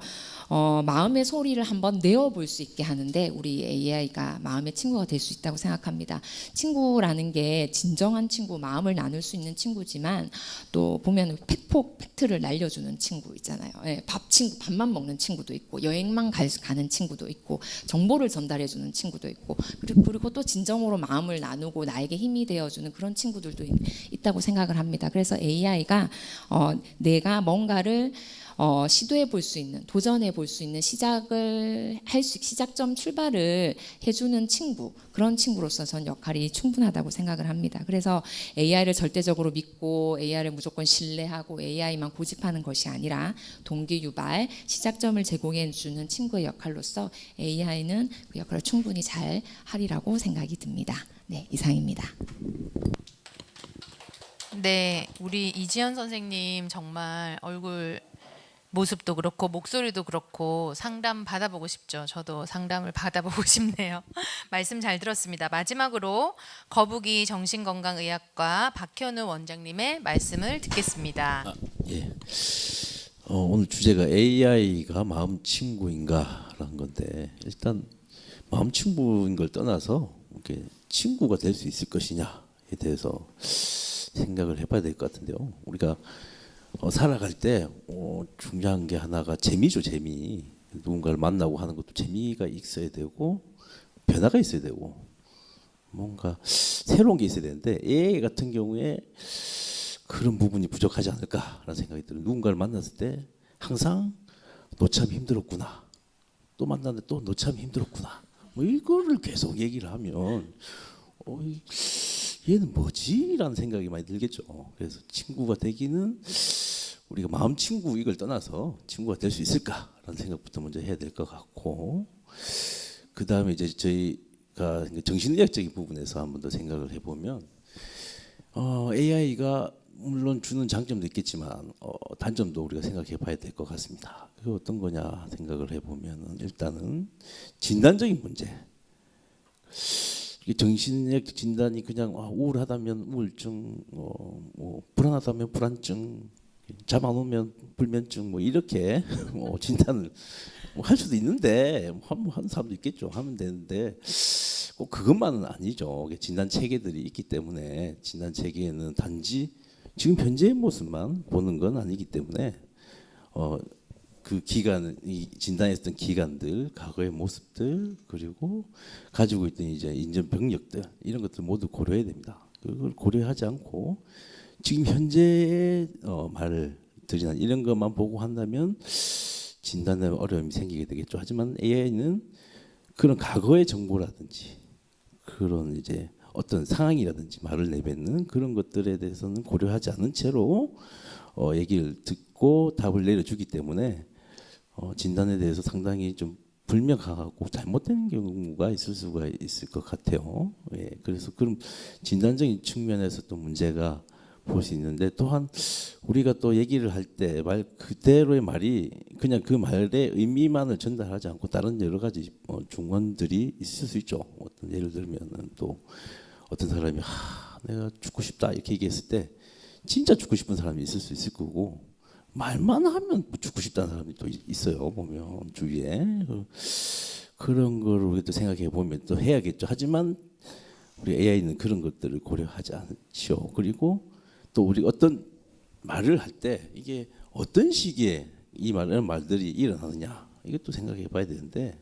마음의 소리를 한번 내어볼 수 있게 하는데 우리 AI가 마음의 친구가 될 수 있다고 생각합니다. 친구라는 게 진정한 친구, 마음을 나눌 수 있는 친구지만 또 보면 팩트를 날려주는 친구 있잖아요. 예, 밥만 먹는 친구도 있고 여행만 가는 친구도 있고 정보를 전달해주는 친구도 있고 그리고 또 진정으로 마음을 나누고 나에게 힘이 되어주는 그런 친구들도 있다고 생각을 합니다. 그래서 AI가 내가 뭔가를 시도해 볼 수 있는, 도전해 볼 수 있는 시작점 출발을 해주는 친구, 그런 친구로서 전 역할이 충분하다고 생각을 합니다. 그래서 AI를 절대적으로 믿고 AI를 무조건 신뢰하고 AI만 고집하는 것이 아니라 동기 유발, 시작점을 제공해 주는 친구의 역할로서 AI는 그 역할을 충분히 잘 하리라고 생각이 듭니다. 네, 이상입니다. 네, 우리 이지연 선생님 정말 얼굴 모습도 그렇고 목소리도 그렇고 상담 받아보고 싶죠. 저도 상담을 받아보고 싶네요. 말씀 잘 들었습니다. 마지막으로 거북이 정신건강의학과 박현우 원장님의 말씀을 듣겠습니다. 예. 오늘 주제가 AI가 마음 친구인가라는 건데 일단 마음 친구인 걸 떠나서 이렇게 친구가 될 수 있을 것이냐에 대해서 생각을 해봐야 될 것 같은데요. 우리가 살아갈 때 중요한 게 하나가 재미죠. 재미. 누군가를 만나고 하는 것도 재미가 있어야 되고 변화가 있어야 되고 뭔가 새로운 게 있어야 되는데 AI 같은 경우에 그런 부분이 부족하지 않을까라는 생각이 들어요. 누군가를 만났을 때 항상 너 참 힘들었구나. 또 만났는데 또 너 참 힘들었구나. 뭐 이거를 계속 얘기를 하면 얘는 뭐지? 라는 생각이 많이 들겠죠. 그래서 친구가 되기는 우리가 마음 친구 이걸 떠나서 친구가 될 수 있을까라는 생각부터 먼저 해야 될 것 같고 그 다음에 이제 저희가 정신의학적인 부분에서 한 번 더 생각을 해보면 AI가 물론 주는 장점도 있겠지만 단점도 우리가 생각해봐야 될 것 같습니다. 그게 어떤 거냐 생각을 해보면 일단은 진단적인 문제. 정신의학 진단이 그냥 우울하다면 우울증, 뭐 불안하다면 불안증, 잠 안 오면 불면증 뭐 이렇게 진단을 할 수도 있는데 하는 사람도 있겠죠. 하면 되는데 꼭 그것만은 아니죠. 진단 체계들이 있기 때문에 진단 체계에는 단지 지금 현재의 모습만 보는 건 아니기 때문에 그 기간, 이 진단했던 기간들, 과거의 모습들, 그리고 가지고 있던 이제 인전 병력들 이런 것들 모두 고려해야 됩니다. 그걸 고려하지 않고 지금 현재의 말을 드리나 이런 것만 보고 한다면 진단에 어려움이 생기게 되겠죠. 하지만 AI는 그런 과거의 정보라든지 그런 이제 어떤 상황이라든지 말을 내뱉는 그런 것들에 대해서는 고려하지 않은 채로 얘기를 듣고 답을 내려주기 때문에 진단에 대해서 상당히 좀 불명확하고 잘못된 경우가 있을 수가 있을 것 같아요. 예, 그래서 그런 진단적인 측면에서 또 문제가 볼 수 있는데 또한 우리가 또 얘기를 할 때 말 그대로의 말이 그냥 그 말의 의미만을 전달하지 않고 다른 여러 가지 중원들이 있을 수 있죠. 어떤 예를 들면은 또 어떤 사람이 내가 죽고 싶다 이렇게 얘기했을 때 진짜 죽고 싶은 사람이 있을 수 있을 거고 말만 하면 죽고 싶다는 사람이 또 있어요. 보면 주위에 그런 걸 우리도 생각해 보면 또 해야겠죠. 하지만 우리 AI는 그런 것들을 고려하지 않죠. 그리고 또 우리 어떤 말을 할 때 이게 어떤 시기에 이런 말들이 일어나느냐 이것도 생각해 봐야 되는데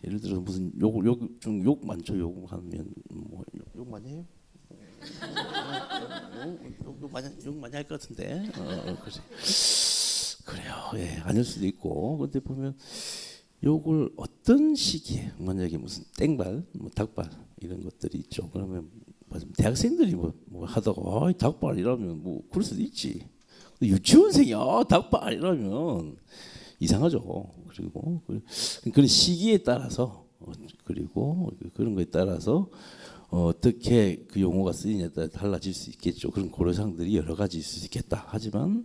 예를 들어서 무슨 욕 많죠. 욕하면 뭐 욕 많이 해요? 욕 많이 할 것 같은데 그래요. 예, 아닐 수도 있고 근데 보면 욕을 어떤 시기에 만약에 무슨 땡발, 뭐 닭발 이런 것들이 있죠. 그러면 대학생들이 뭐 하다가 닭발 이러면 뭐 그럴 수도 있지. 유치원생이 닭발 이러면 이상하죠. 그리고 그런 시기에 따라서 그리고 그런 거에 따라서 어떻게 그 용어가 쓰이냐에 따라 달라질 수 있겠죠. 그런 고려사항들이 여러 가지 있을 수 있겠다. 하지만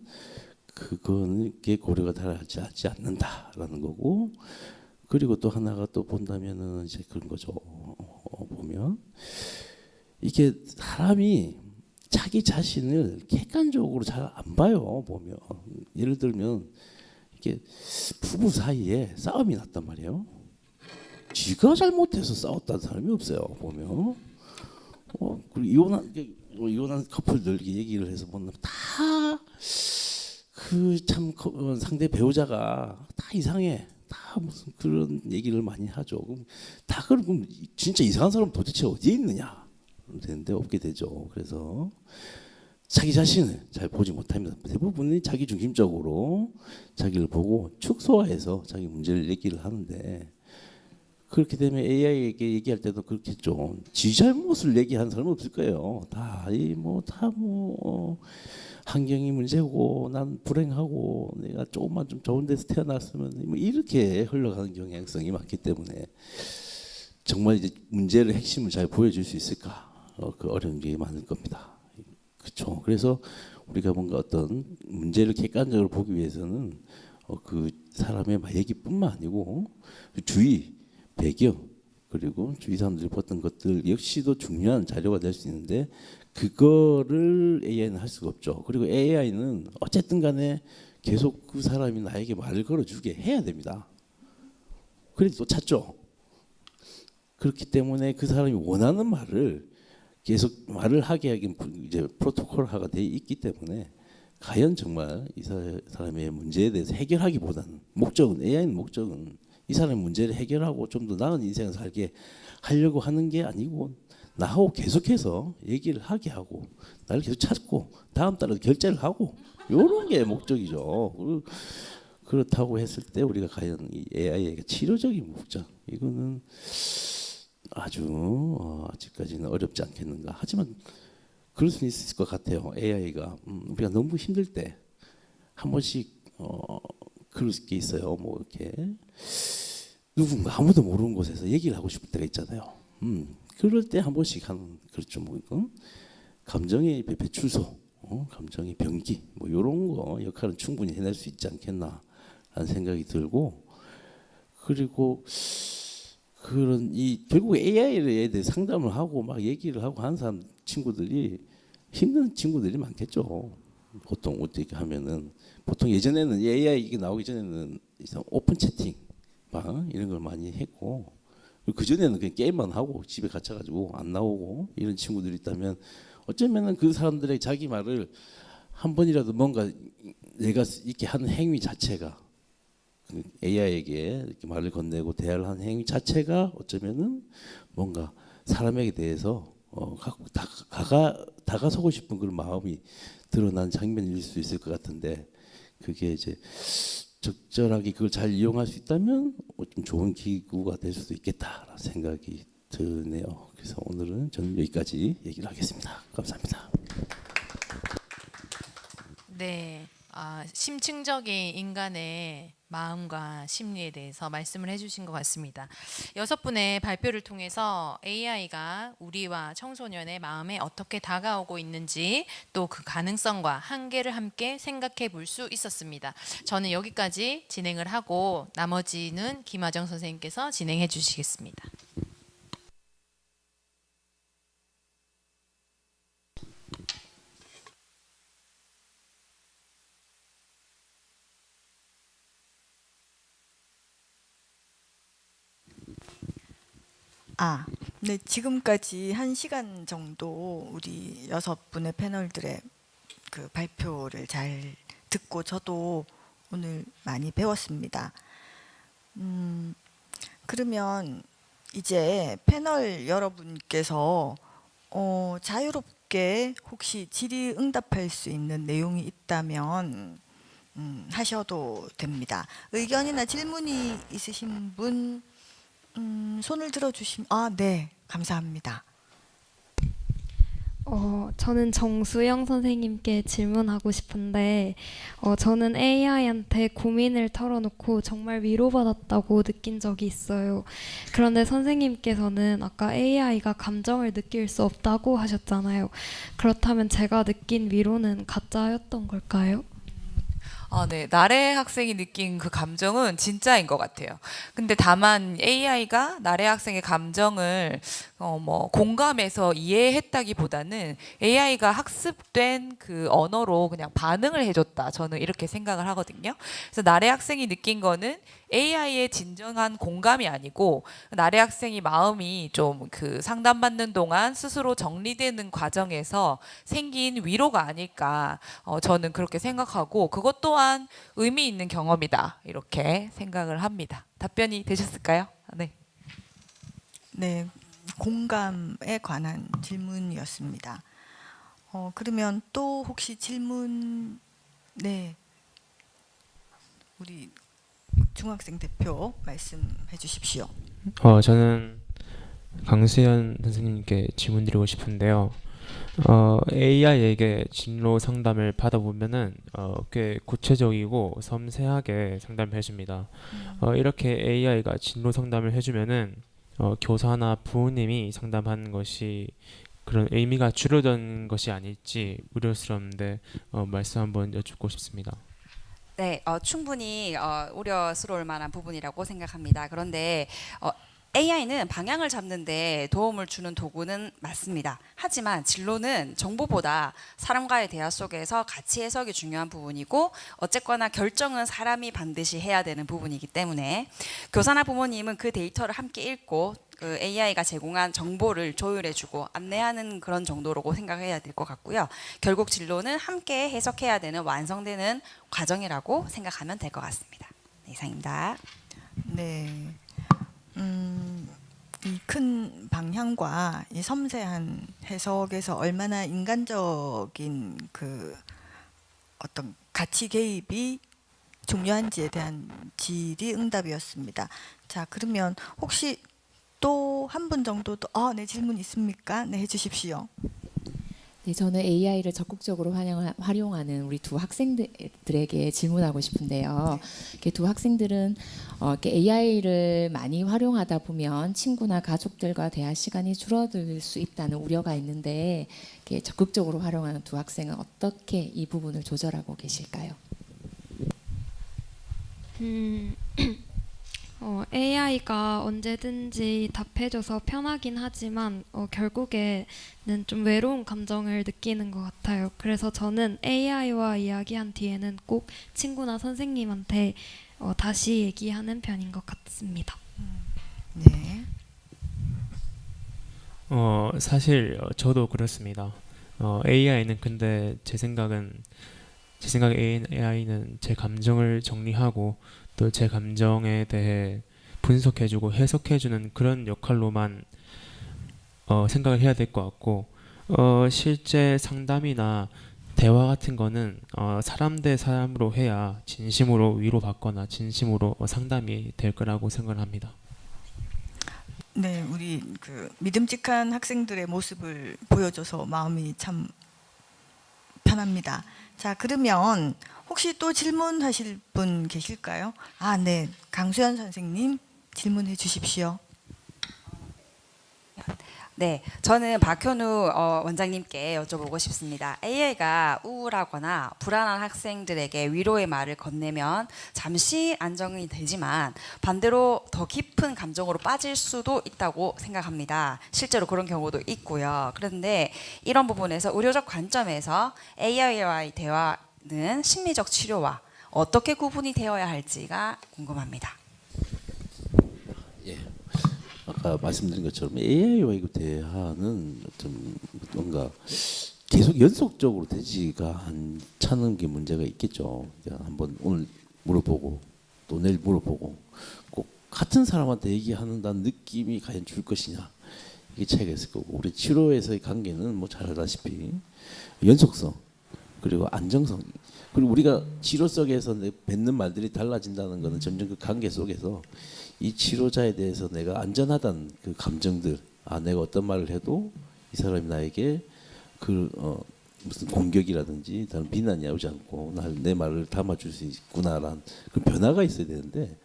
그거는 게 고려가 되지 않는다라는 거고, 그리고 또 하나가 또 본다면은 이제 그런 거죠. 보면 이게 사람이 자기 자신을 객관적으로 잘 안 봐요. 보면 예를 들면 이게 부부 사이에 싸움이 났단 말이에요. 지가 잘못해서 싸웠다는 사람이 없어요. 보면 그리고 이혼한 커플들 얘기를 해서 보면 다 그 참 상대 배우자가 다 이상해. 다 무슨 그런 얘기를 많이 하죠. 그럼 진짜 이상한 사람 도대체 어디에 있느냐? 되는데 없게 되죠. 그래서 자기 자신을 잘 보지 못합니다. 대부분이 자기 중심적으로 자기를 보고 축소화해서 자기 문제를 얘기를 하는데, 그렇게 되면 AI에게 얘기할 때도 그렇겠죠. 지 잘못을 얘기하는 사람은 없을 거예요. 환경이 문제고 난 불행하고 내가 조금만 좀 좋은 데서 태어났으면 뭐 이렇게 흘러가는 경향성이 많기 때문에 정말 이제 문제를 핵심을 잘 보여줄 수 있을까? 그 어려운 게 많을 겁니다. 그렇죠. 그래서 우리가 뭔가 어떤 문제를 객관적으로 보기 위해서는 그 사람의 얘기뿐만 아니고 그 주위 배경 그리고 주위 사람들이 봤던 것들 역시도 중요한 자료가 될 수 있는데, 그거를 AI는 할 수가 없죠. 그리고 AI는 어쨌든 간에 계속 그 사람이 나에게 말을 걸어주게 해야 됩니다. 그래도 또 찾죠. 그렇기 때문에 그 사람이 원하는 말을 계속 말을 하게 하긴 이제 프로토콜화가 돼 있기 때문에, 과연 정말 이 사람의 문제에 대해서 해결하기보다는 AI는 목적은 이 사람의 문제를 해결하고 좀 더 나은 인생을 살게 하려고 하는 게 아니고, 나하고 계속해서 얘기를 하게 하고 나를 계속 찾고 다음 달에 결제를 하고 이런 게 목적이죠. 그렇다고 했을 때 우리가 과연 이 AI의 치료적인 목적, 이거는 아주 아직까지는 어렵지 않겠는가. 하지만 그럴 수 있을 것 같아요. AI가 우리가 너무 힘들 때 한 번씩 그럴 게 있어요. 뭐 이렇게 누군가 아무도 모르는 곳에서 얘기를 하고 싶을 때가 있잖아요. 그럴 때 한 번씩 하는, 그렇죠. 뭐 감정의 배출소, 감정의 변기, 뭐 이런 거 역할은 충분히 해낼 수 있지 않겠나라는 생각이 들고, 그리고 결국 AI에 대해 상담을 하고 막 얘기를 하고 하는 친구들이 힘든 친구들이 많겠죠. 보통 어떻게 하면은, 보통 예전에는 AI 이게 나오기 전에는 오픈 채팅 방 이런 걸 많이 했고, 그 전에는 그냥 게임만 하고 집에 갇혀가지고 안 나오고 이런 친구들이 있다면, 어쩌면은 그 사람들의 자기 말을 한 번이라도 뭔가 내가 이렇게 하는 행위 자체가, AI에게 이렇게 말을 건네고 대화를 하는 행위 자체가 어쩌면은 뭔가 사람에게 대해서 다가서고 싶은 그런 마음이 드러난 장면일 수 있을 것 같은데, 그게 이제 적절하게 그걸 잘 이용할 수 있다면 좀 좋은 기구가 될 수도 있겠다라는 생각이 드네요. 그래서 오늘은 저는 여기까지 얘기를 하겠습니다. 감사합니다. 네, 심층적인 인간의 마음과 심리에 대해서 말씀을 해주신 것 같습니다. 6분의 발표를 통해서 AI가 우리와 청소년의 마음에 어떻게 다가오고 있는지, 또 그 가능성과 한계를 함께 생각해 볼 수 있었습니다. 저는 여기까지 진행을 하고 나머지는 김하정 선생님께서 진행해 주시겠습니다. 네, 지금까지 1시간 정도 우리 6분의 패널들의 그 발표를 잘 듣고 저도 오늘 많이 배웠습니다. 그러면 이제 패널 여러분께서 자유롭게 혹시 질의응답할 수 있는 내용이 있다면 하셔도 됩니다. 의견이나 질문이 있으신 분 손을 들어주시면, 네, 감사합니다. 저는 정수영 선생님께 질문하고 싶은데, 저는 AI한테 고민을 털어놓고 정말 위로받았다고 느낀 적이 있어요. 그런데 선생님께서는 아까 AI가 감정을 느낄 수 없다고 하셨잖아요. 그렇다면 제가 느낀 위로는 가짜였던 걸까요? 네. 나래 학생이 느낀 그 감정은 진짜인 것 같아요. 근데 다만 AI가 나래 학생의 감정을 공감해서 이해했다기보다는 AI가 학습된 그 언어로 그냥 반응을 해줬다. 저는 이렇게 생각을 하거든요. 그래서 나래 학생이 느낀 거는 AI의 진정한 공감이 아니고 나래 학생이 마음이 좀 그 상담받는 동안 스스로 정리되는 과정에서 생긴 위로가 아닐까 저는 그렇게 생각하고 그것 또한 의미 있는 경험이다 이렇게 생각을 합니다. 답변이 되셨을까요? 네. 네, 공감에 관한 질문이었습니다. 그러면 또 혹시 질문, 네, 우리 중학생 대표 말씀해 주십시오. 저는 강수현 선생님께 질문드리고 싶은데요. AI에게 진로 상담을 받아보면은 꽤 구체적이고 섬세하게 상담을 해줍니다. 이렇게 AI가 진로 상담을 해주면은 교사나 부모님이 상담하는 것이 그런 의미가 줄어든 것이 아닐지 우려스러운데 말씀 한번 여쭙고 싶습니다. 네, 충분히 우려스러울 만한 부분이라고 생각합니다. 그런데 AI는 방향을 잡는데 도움을 주는 도구는 맞습니다. 하지만 진로는 정보보다 사람과의 대화 속에서 가치 해석이 중요한 부분이고 어쨌거나 결정은 사람이 반드시 해야 되는 부분이기 때문에 교사나 부모님은 그 데이터를 함께 읽고 그 AI가 제공한 정보를 조율해주고 안내하는 그런 정도라고 생각해야 될 것 같고요. 결국 진로는 함께 해석해야 되는 완성되는 과정이라고 생각하면 될 것 같습니다. 네, 이상입니다. 네, 이 큰 방향과 이 섬세한 해석에서 얼마나 인간적인 그 어떤 가치 개입이 중요한지에 대한 질의 응답이었습니다. 자, 그러면 혹시 또 한 분 정도 또 네, 질문 있습니까? 네, 해주십시오. 네, 저는 AI를 적극적으로 활용하는 우리 두 학생들에게 질문하고 싶은데요. 이렇게 두 학생들은 이렇게 AI를 많이 활용하다 보면 친구나 가족들과 대화 시간이 줄어들 수 있다는 우려가 있는데 이렇게 적극적으로 활용하는 두 학생은 어떻게 이 부분을 조절하고 계실까요? AI가 언제든지 답해줘서 편하긴 하지만 결국에는 좀 외로운 감정을 느끼는 것 같아요. 그래서 저는 AI와 이야기한 뒤에는 꼭 친구나 선생님한테 다시 얘기하는 편인 것 같습니다. 네, 사실 저도 그렇습니다. AI는 근데 제 생각에 AI는 제 감정을 정리하고 또 제 감정에 대해 분석해주고 해석해주는 그런 역할로만 생각을 해야 될 것 같고 실제 상담이나 대화 같은 거는 사람 대 사람으로 해야 진심으로 위로받거나 진심으로 상담이 될 거라고 생각을 합니다. 네, 우리 그 믿음직한 학생들의 모습을 보여줘서 마음이 참 편합니다. 자, 그러면 혹시 또 질문하실 분 계실까요? 네, 강수현 선생님 질문해 주십시오. 네, 저는 박현우 원장님께 여쭤보고 싶습니다. AI가 우울하거나 불안한 학생들에게 위로의 말을 건네면 잠시 안정이 되지만 반대로 더 깊은 감정으로 빠질 수도 있다고 생각합니다. 실제로 그런 경우도 있고요. 그런데 이런 부분에서 의료적 관점에서 AI와의 대화는 심리적 치료와 어떻게 구분이 되어야 할지가 궁금합니다. 예. 아까 말씀드린 것처럼 AI와 이 대화는 좀 뭔가 계속 연속적으로 되지가 않다는 게 문제가 있겠죠. 한번 오늘 물어보고 또 내일 물어보고 꼭 같은 사람한테 얘기하는다는 느낌이 과연 줄 것이냐 이게 차이가 있을 거고 우리 치료에서의 관계는 뭐 잘 알다시피 연속성 그리고 안정성 그리고 우리가 치료 속에서 뱉는 말들이 달라진다는 것은 점점 그 관계 속에서 이 치료자에 대해서 내가 안전하다는 그 감정들 내가 어떤 말을 해도 이 사람이 나에게 그 무슨 공격이라든지 다른 비난이 오지 않고 내 말을 담아줄 수 있구나라는 그 변화가 있어야 되는데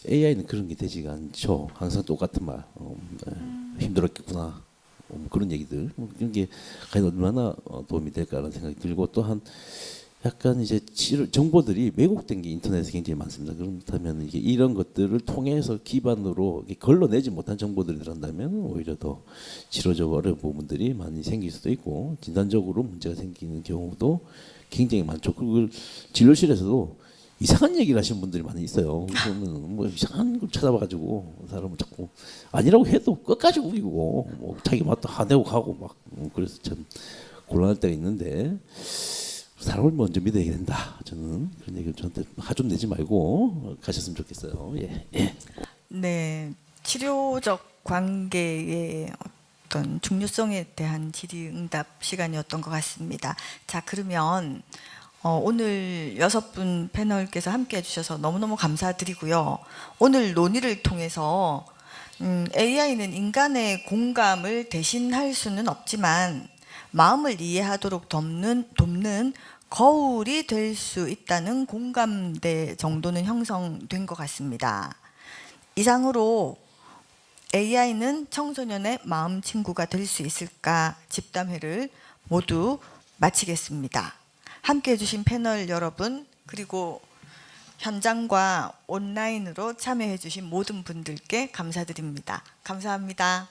AI는 그런 게 되지가 않죠. 항상 똑같은 말 힘들었겠구나 그런 얘기들 이런 게 과연 얼마나 도움이 될까라는 생각이 들고 또한 약간 이제 정보들이 왜곡된 게 인터넷에 굉장히 많습니다. 그렇다면 이게 이런 것들을 통해서 기반으로 걸러내지 못한 정보들이 들어간다면 오히려 더 치료적 어려운 부분들이 많이 생길 수도 있고 진단적으로 문제가 생기는 경우도 굉장히 많죠. 그리고 진료실에서도 이상한 얘기를 하시는 분들이 많이 있어요. 그러면 뭐 이상한 걸 찾아봐가지고 사람을 자꾸 아니라고 해도 끝까지 우기고 뭐 자기 맛도 화내고 가고 막 그래서 참 곤란할 때가 있는데 사람을 먼저 믿어야 된다. 저는 그런 얘기를 저한테 화 좀 내지 말고 가셨으면 좋겠어요. 예. 예. 네, 치료적 관계의 어떤 중요성에 대한 질의응답 시간이었던 것 같습니다. 자, 그러면 오늘 6분 패널께서 함께해 주셔서 너무너무 감사드리고요. 오늘 논의를 통해서 AI는 인간의 공감을 대신할 수는 없지만 마음을 이해하도록 돕는 거울이 될 수 있다는 공감대 정도는 형성된 것 같습니다. 이상으로 AI는 청소년의 마음 친구가 될 수 있을까 집담회를 모두 마치겠습니다. 함께해 주신 패널 여러분 그리고 현장과 온라인으로 참여해 주신 모든 분들께 감사드립니다. 감사합니다.